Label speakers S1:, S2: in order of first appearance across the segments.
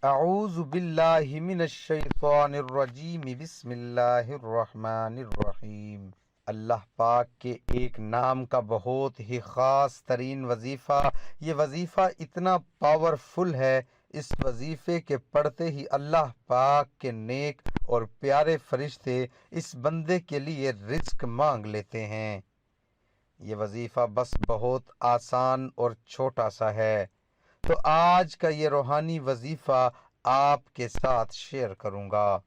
S1: اعوذ باللہ من الشیطان الرجیم بسم اللہ الرحمن الرحیم۔ اللہ پاک کے ایک نام کا بہت ہی خاص ترین وظیفہ، یہ وظیفہ اتنا پاورفل ہے، اس وظیفے کے پڑھتے ہی اللہ پاک کے نیک اور پیارے فرشتے اس بندے کے لیے رزق مانگ لیتے ہیں۔ یہ وظیفہ بس بہت آسان اور چھوٹا سا ہے، تو آج کا یہ روحانی وظیفہ آپ کے ساتھ شیئر کروں گا۔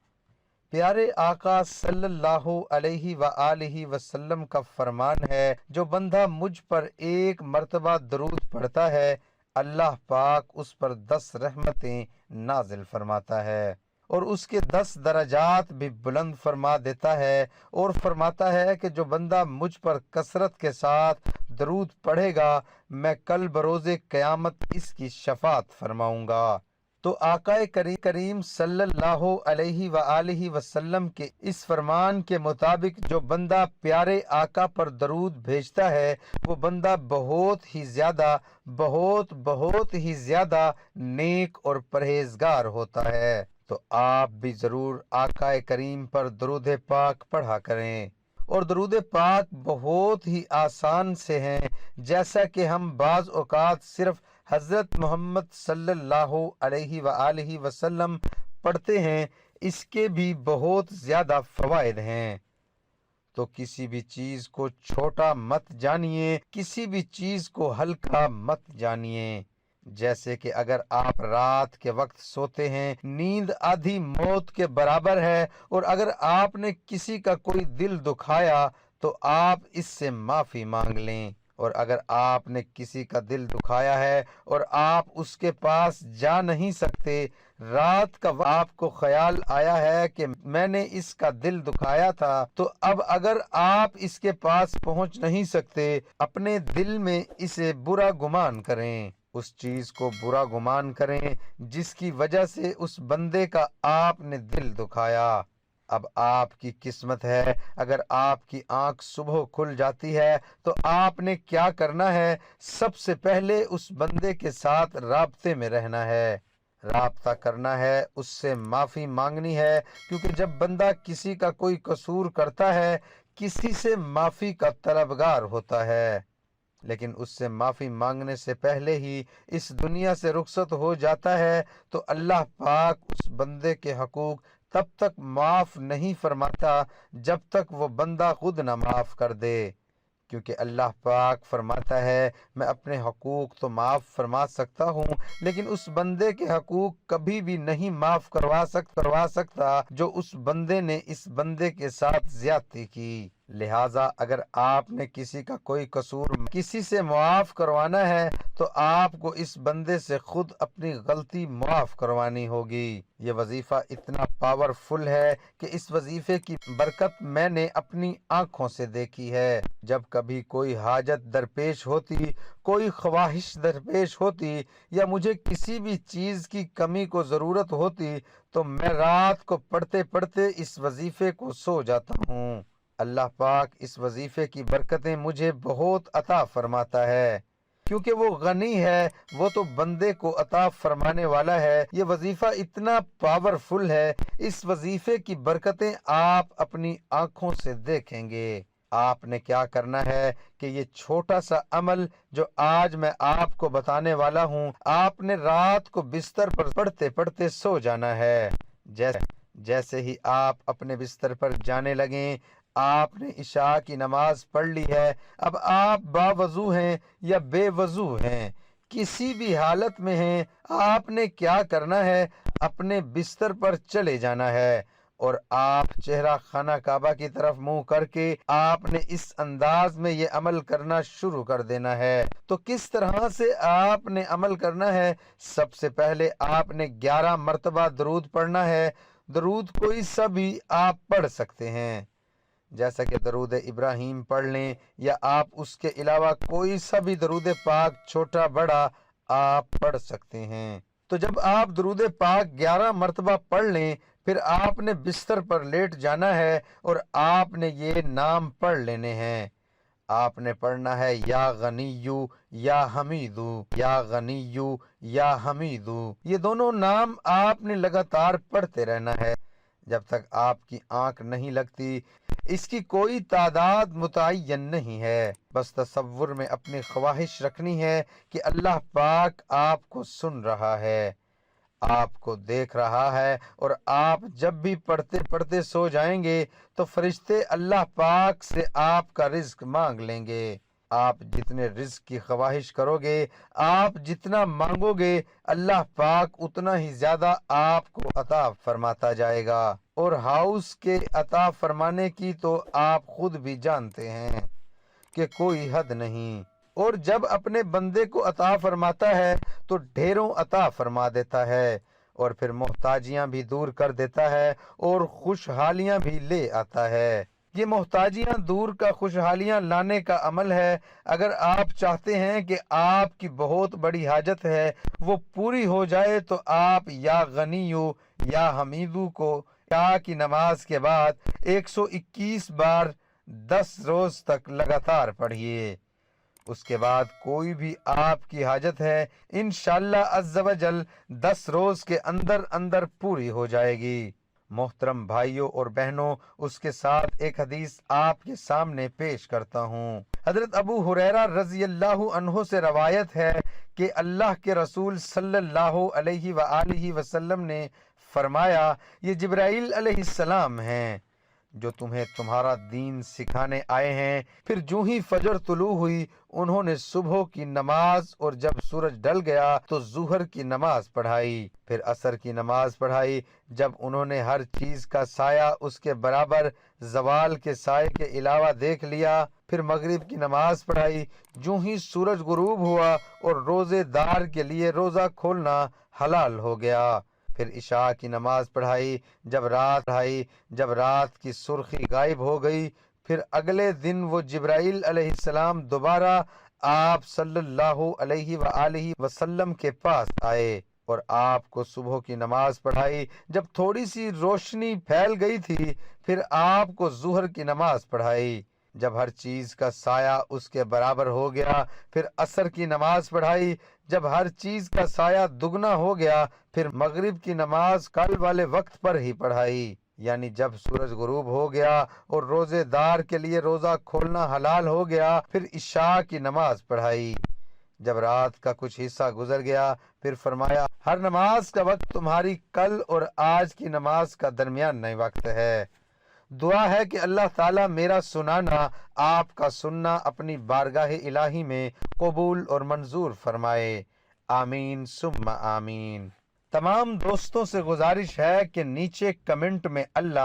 S1: پیارے آقا صلی اللہ علیہ وآلہ وسلم کا فرمان ہے، جو بندہ مجھ پر ایک مرتبہ درود پڑھتا ہے، اللہ پاک اس پر 10 رحمتیں نازل فرماتا ہے اور اس کے 10 درجات بھی بلند فرما دیتا ہے، اور فرماتا ہے کہ جو بندہ مجھ پر کثرت کے ساتھ درود پڑھے گا، میں کل بروز قیامت اس کی شفاعت فرماؤں گا۔ تو آقا کریم صلی اللہ علیہ وآلہ وسلم کے اس فرمان کے مطابق جو بندہ پیارے آقا پر درود بھیجتا ہے، وہ بندہ بہت ہی زیادہ نیک اور پرہیزگار ہوتا ہے۔ تو آپ بھی ضرور آقا کریم پر درود پاک پڑھا کریں، اور درود پاک بہت ہی آسان سے ہیں، جیسا کہ ہم بعض اوقات صرف حضرت محمد صلی اللہ علیہ وآلہ وسلم پڑھتے ہیں، اس کے بھی بہت زیادہ فوائد ہیں۔ تو کسی بھی چیز کو چھوٹا مت جانیے، کسی بھی چیز کو ہلکا مت جانیے۔ جیسے کہ اگر آپ رات کے وقت سوتے ہیں، نیند آدھی موت کے برابر ہے، اور اگر آپ نے کسی کا کوئی دل دکھایا تو آپ اس سے معافی مانگ لیں، اور اگر آپ نے کسی کا دل دکھایا ہے اور آپ اس کے پاس جا نہیں سکتے، رات کا آپ کو خیال آیا ہے کہ میں نے اس کا دل دکھایا تھا، تو اب اگر آپ اس کے پاس پہنچ نہیں سکتے، اپنے دل میں اسے برا گمان کریں، اس چیز کو برا گمان کریں جس کی وجہ سے اس بندے کا آپ نے دل دکھایا۔ اب آپ کی قسمت ہے، اگر آپ کی آنکھ صبح کھل جاتی ہے تو آپ نے کیا کرنا ہے؟ سب سے پہلے اس بندے کے ساتھ رابطے میں رہنا ہے، رابطہ کرنا ہے، اس سے معافی مانگنی ہے، کیونکہ جب بندہ کسی کا کوئی قصور کرتا ہے، کسی سے معافی کا طلبگار ہوتا ہے، لیکن اس سے معافی مانگنے سے پہلے ہی اس دنیا سے رخصت ہو جاتا ہے، تو اللہ پاک اس بندے کے حقوق تب تک معاف نہیں فرماتا جب تک وہ بندہ خود نہ معاف کر دے، کیونکہ اللہ پاک فرماتا ہے میں اپنے حقوق تو معاف فرما سکتا ہوں، لیکن اس بندے کے حقوق کبھی بھی نہیں معاف کروا سکتا جو اس بندے نے اس بندے کے ساتھ زیادتی کی۔ لہٰذا اگر آپ نے کسی کا کوئی قصور کسی سے معاف کروانا ہے تو آپ کو اس بندے سے خود اپنی غلطی معاف کروانی ہوگی۔ یہ وظیفہ اتنا پاورفل ہے کہ اس وظیفے کی برکت میں نے اپنی آنکھوں سے دیکھی ہے۔ جب کبھی کوئی حاجت درپیش ہوتی، کوئی خواہش درپیش ہوتی، یا مجھے کسی بھی چیز کی کمی کو ضرورت ہوتی، تو میں رات کو پڑھتے پڑھتے اس وظیفے کو سو جاتا ہوں۔ اللہ پاک اس وظیفے کی برکتیں مجھے بہت عطا فرماتا ہے، کیونکہ وہ غنی ہے، وہ تو بندے کو عطا فرمانے والا ہے۔ یہ وظیفہ اتنا پاورفل ہے، اس وظیفے کی برکتیں آپ اپنی آنکھوں سے دیکھیں گے۔ آپ نے کیا کرنا ہے کہ یہ چھوٹا سا عمل جو آج میں آپ کو بتانے والا ہوں، آپ نے رات کو بستر پر پڑھتے پڑھتے سو جانا ہے۔ جیسے ہی آپ اپنے بستر پر جانے لگیں، آپ نے عشاء کی نماز پڑھ لی ہے، اب آپ باوضو ہیں یا بے وضو ہیں، کسی بھی حالت میں ہیں، آپ نے کیا کرنا ہے؟ اپنے بستر پر چلے جانا ہے، اور آپ چہرہ خانہ کعبہ کی طرف منہ کر کے آپ نے اس انداز میں یہ عمل کرنا شروع کر دینا ہے۔ تو کس طرح سے آپ نے عمل کرنا ہے؟ سب سے پہلے آپ نے 11 مرتبہ درود پڑھنا ہے۔ درود کوئی سا بھی آپ پڑھ سکتے ہیں، جیسا کہ درود ابراہیم پڑھ لیں، یا آپ اس کے علاوہ کوئی سا بھی درود پاک چھوٹا بڑا آپ پڑھ سکتے ہیں۔ تو جب آپ درود پاک 11 مرتبہ پڑھ لیں، پھر آپ نے بستر پر لیٹ جانا ہے اور آپ نے یہ نام پڑھ لینے ہیں: آپ نے پڑھنا ہے یا غنیو یا حمیدو، یا غنیو یا حمیدو۔ یہ دونوں نام آپ نے لگاتار پڑھتے رہنا ہے جب تک آپ کی آنکھ نہیں لگتی۔ اس کی کوئی تعداد متعین نہیں ہے، بس تصور میں اپنی خواہش رکھنی ہے کہ اللہ پاک آپ کو سن رہا ہے، آپ کو دیکھ رہا ہے، اور آپ جب بھی پڑھتے پڑھتے سو جائیں گے تو فرشتے اللہ پاک سے آپ کا رزق مانگ لیں گے۔ آپ جتنے رزق کی خواہش کرو گے، آپ جتنا مانگو گے، اللہ پاک اتنا ہی زیادہ آپ کو عطا فرماتا جائے گا، اور ہاؤس کے عطا فرمانے کی تو آپ خود بھی جانتے ہیں کہ کوئی حد نہیں، اور جب اپنے بندے کو عطا فرماتا ہے تو ڈھیروں عطا فرما دیتا ہے، اور پھر محتاجیاں بھی دور کر دیتا ہے اور خوشحالیاں بھی لے آتا ہے۔ یہ محتاجیاں دور کا خوشحالیاں لانے کا عمل ہے۔ اگر آپ چاہتے ہیں کہ آپ کی بہت بڑی حاجت ہے وہ پوری ہو جائے تو آپ یا غنیو یا حمیدو کو عشاء کی نماز کے بعد 121 بار 10 روز تک لگاتار پڑھیے۔ اس کے بعد کوئی بھی آپ کی حاجت ہے انشاءاللہ عز و جل 10 روز کے اندر اندر پوری ہو جائے گی۔ محترم بھائیوں اور بہنوں، اس کے ساتھ ایک حدیث آپ کے سامنے پیش کرتا ہوں۔ حضرت ابو ہریرہ رضی اللہ عنہ سے روایت ہے کہ اللہ کے رسول صلی اللہ علیہ وآلہ وسلم نے فرمایا، یہ جبرائیل علیہ السلام ہیں جو تمہیں تمہارا دین سکھانے آئے ہیں۔ پھر جو ہی فجر طلوع ہوئی انہوں نے صبح کی نماز، اور جب سورج ڈل گیا تو ظہر کی نماز پڑھائی، پھر عصر کی نماز پڑھائی۔ جب انہوں نے ہر چیز کا سایہ اس کے برابر زوال کے سائے کے علاوہ دیکھ لیا، پھر مغرب کی نماز پڑھائی۔ جو ہی سورج غروب ہوا اور روزے دار کے لیے روزہ کھولنا حلال ہو گیا، پھر عشاء کی نماز پڑھائی۔ جب رات کی سرخی غائب ہو گئی، پھر اگلے دن وہ جبرائیل علیہ السلام دوبارہ آپ صلی اللہ علیہ وآلہ وسلم کے پاس آئے اور آپ کو صبح کی نماز پڑھائی۔ جب تھوڑی سی روشنی پھیل گئی تھی پھر آپ کو ظہر کی نماز پڑھائی۔ جب ہر چیز کا سایہ اس کے برابر ہو گیا پھر عصر کی نماز پڑھائی۔ جب ہر چیز کا سایہ دگنا ہو گیا پھر مغرب کی نماز کل والے وقت پر ہی پڑھائی، یعنی جب سورج غروب ہو گیا اور روزے دار کے لیے روزہ کھولنا حلال ہو گیا پھر عشاء کی نماز پڑھائی۔ جب رات کا کچھ حصہ گزر گیا پھر فرمایا، ہر نماز کا وقت تمہاری کل اور آج کی نماز کا درمیانی وقت ہے۔ دعا ہے کہ اللہ تعالیٰ میرا سنانا، آپ کا سننا اپنی بارگاہ الہی میں قبول اور منظور فرمائے، آمین ثم آمین۔ تمام دوستوں سے گزارش ہے کہ نیچے کمنٹ میں اللہ